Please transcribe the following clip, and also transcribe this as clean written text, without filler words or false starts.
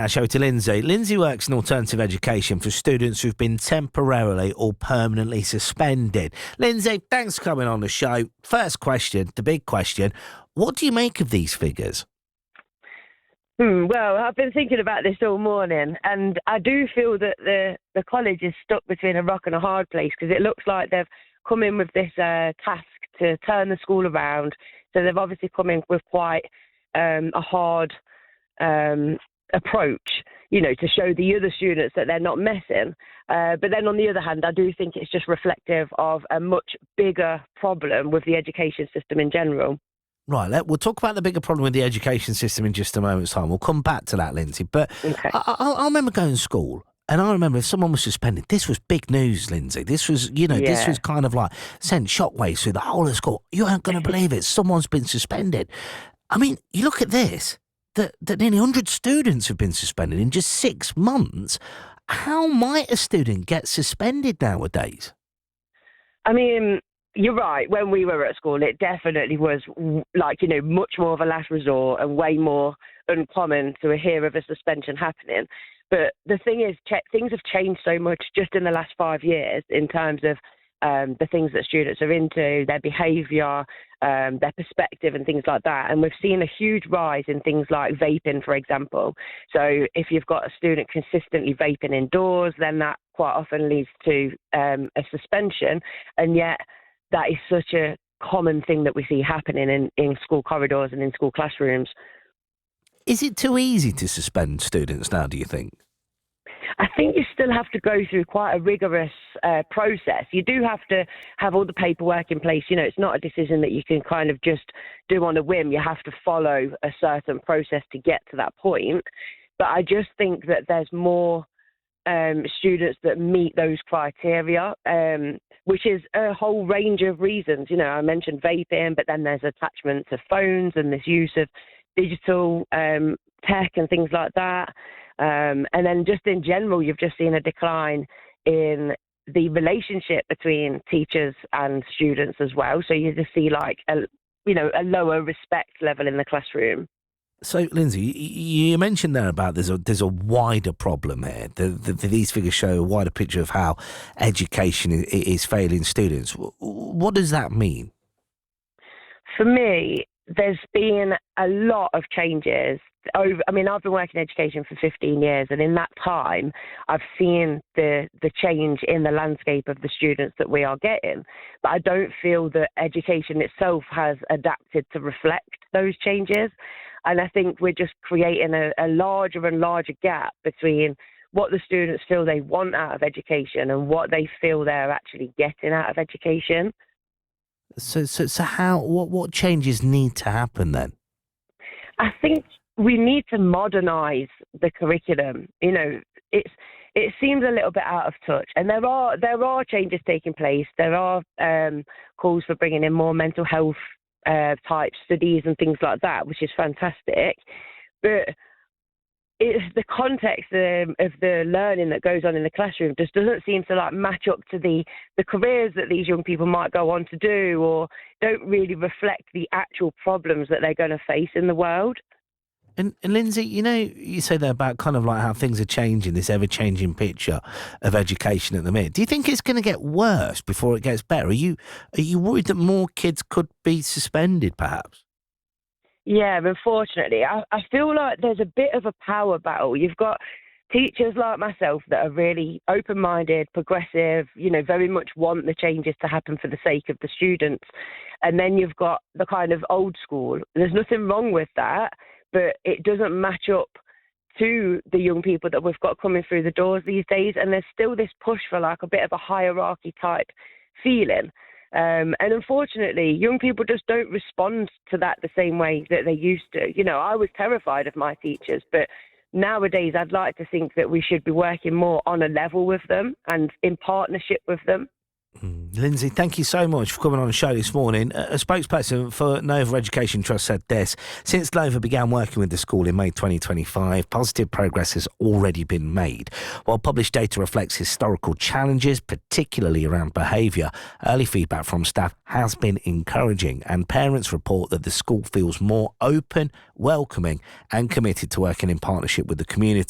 Our show to Lindsay. Lindsay works in alternative education for students who've been temporarily or permanently suspended. Lindsay, thanks for coming on the show. First question, the big question, what do you make of these figures? Well, I've been thinking about this all morning, and I do feel that the college is stuck between a rock and a hard place, because it looks like they've come in with this task to turn the school around. So they've obviously come in with quite a hard approach, to show the other students that they're not messing. But then on the other hand, I do think it's just reflective of a much bigger problem with the education system in general. Right, we'll talk about the bigger problem with the education system in just a moment's time. We'll come back to that, Lindsay. But okay. I remember going to school, and I remember if someone was suspended, this was big news, Lindsay. This was, this was kind of like sent shockwaves through the whole of school. You aren't going to believe it. Someone's been suspended. I mean, you look at this, that nearly 100 students have been suspended in just 6 months. How might a student get suspended nowadays? I mean, you're right. When we were at school, it definitely was much more of a last resort and way more uncommon to hear of a suspension happening. But the thing is, things have changed so much just in the last 5 years in terms of the things that students are into, their behaviour, their perspective and things like that. And we've seen a huge rise in things like vaping, for example. So if you've got a student consistently vaping indoors, then that quite often leads to a suspension. And yet that is such a common thing that we see happening in school corridors and in school classrooms. Is it too easy to suspend students now, do you think? I think you still have to go through quite a rigorous process. You do have to have all the paperwork in place. It's not a decision that you can kind of just do on a whim. You have to follow a certain process to get to that point. But I just think that there's more students that meet those criteria, which is a whole range of reasons. I mentioned vaping, but then there's attachment to phones and this use of digital tech and things like that. And then just in general, you've just seen a decline in the relationship between teachers and students as well. So you just see a lower respect level in the classroom. So, Lindsay, you mentioned there about there's a wider problem here. These figures show a wider picture of how education is failing students. What does that mean? For me, there's been a lot of changes. I've been working in education for 15 years, and in that time, I've seen the change in the landscape of the students that we are getting. But I don't feel that education itself has adapted to reflect those changes. And I think we're just creating a larger and larger gap between what the students feel they want out of education and what they feel they're actually getting out of education. So what changes need to happen then? I think we need to modernise the curriculum. It seems a little bit out of touch, and there are changes taking place. There are calls for bringing in more mental health type studies and things like that, which is fantastic. But the context of the learning that goes on in the classroom just doesn't seem to match up to the careers that these young people might go on to do, or don't really reflect the actual problems that they're going to face in the world. And Lindsay, you say there about kind of like how things are changing, this ever-changing picture of education at the minute. Do you think it's going to get worse before it gets better? Are you worried that more kids could be suspended, perhaps? Yeah, unfortunately. I feel like there's a bit of a power battle. You've got teachers like myself that are really open-minded, progressive, very much want the changes to happen for the sake of the students. And then you've got the kind of old school. There's nothing wrong with that, but it doesn't match up to the young people that we've got coming through the doors these days. And there's still this push for a bit of a hierarchy type feeling. And unfortunately, young people just don't respond to that the same way that they used to. I was terrified of my teachers, but nowadays I'd like to think that we should be working more on a level with them and in partnership with them. Lindsay, thank you so much for coming on the show this morning. A spokesperson for Nova Education Trust said this: since Nova began working with the school in May 2025, positive progress has already been made. While published data reflects historical challenges, particularly around behaviour, early feedback from staff has been encouraging, and parents report that the school feels more open, welcoming and committed to working in partnership with the community.